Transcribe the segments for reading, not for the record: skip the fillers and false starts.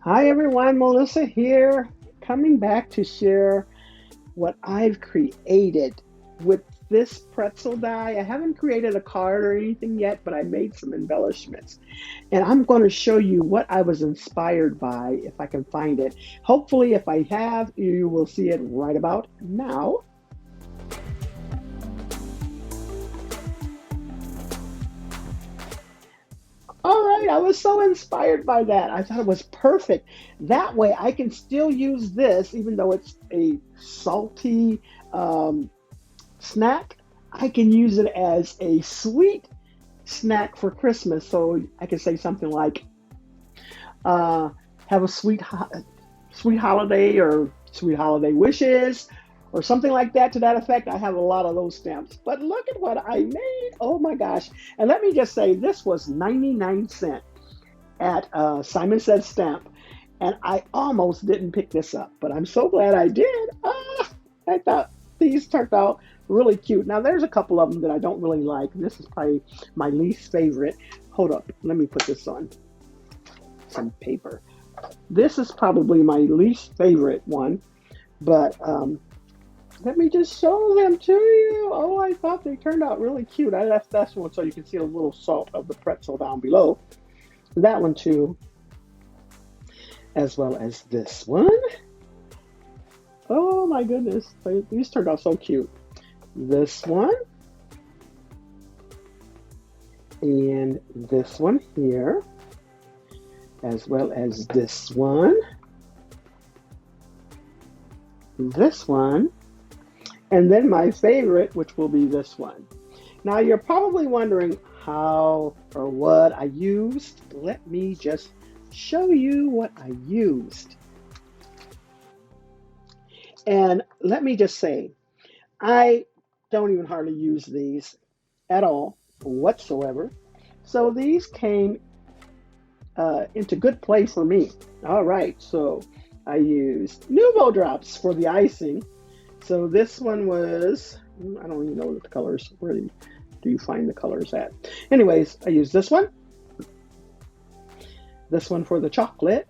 Hi everyone, Melissa here, coming back to share what I've created with this pretzel die. I haven't created a card or anything yet, but I made some embellishments. And I'm going to show you what I was inspired by if I can find it. Hopefully, if I have, you will see it right about now. All right, I was so inspired by that. I thought it was perfect. That way, I can still use this, even though it's a salty snack. I can use it as a sweet snack for Christmas. So I can say something like, uh, "Have a sweet holiday," or "Sweet holiday wishes," or something like that to that effect. I have a lot of those stamps. But look at what I made! Oh my gosh! And let me just say, this was 99 cents at Simon Says Stamp, and I almost didn't pick this up, but I'm so glad I did. I thought these turned out really cute. Now there's a couple of them that I don't really like. This is probably my least favorite. Hold up, let me put this on some paper. This is probably my least favorite one, but let me just show them to you. Oh, I thought they turned out really cute. I left that one so you can see a little salt of the pretzel down below. That one too, as well as this one. Oh my goodness, these turned out so cute. This one, and this one here, as well as this one, and then my favorite, which will be this one. Now you're probably wondering how or what I used. Let me just show you what I used. And let me just say, I don't even hardly use these at all whatsoever. So these came into good play for me. All right, so I used Nuvo drops for the icing. So this one was, I don't even know the colors. Where do you find the colors at? Anyways, I used this one for the chocolate.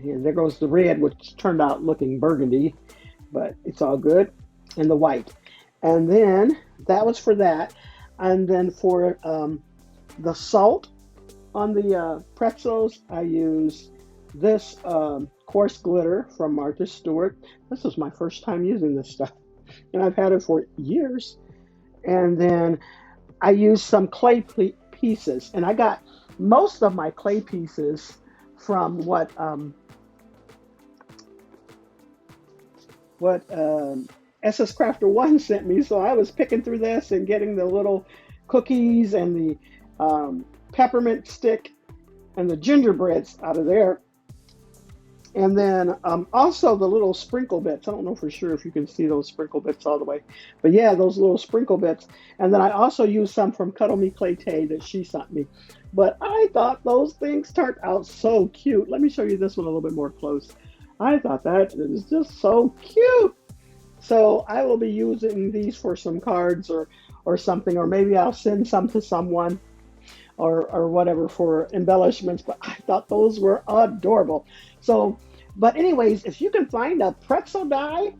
And there goes the red, which turned out looking burgundy, but it's all good. And the white. And then that was for that. And then for the salt on the pretzels, I used this coarse glitter from Martha Stewart. This was my first time using this stuff, and I've had it for years. And then I used some clay pieces, and I got most of my clay pieces from what SS Crafter 1 sent me. So I was picking through this and getting the little cookies and the peppermint stick and the gingerbreads out of there. And then also the little sprinkle bits. I don't know for sure if you can see those sprinkle bits all the way. But yeah, those little sprinkle bits. And then I also used some from Cuddle Me Clay Tay that she sent me. But I thought those things turned out so cute. Let me show you this one a little bit more close. I thought that is just so cute. So I will be using these for some cards or something. Or maybe I'll send some to someone or whatever for embellishments, but I thought those were adorable. So, but anyways, if you can find a pretzel die,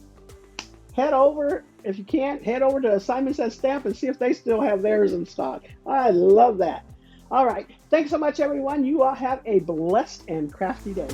head over. If you can't, head over to Simon Says Stamp and see if they still have theirs in stock. I love that. All right. Thanks so much, everyone. You all have a blessed and crafty day.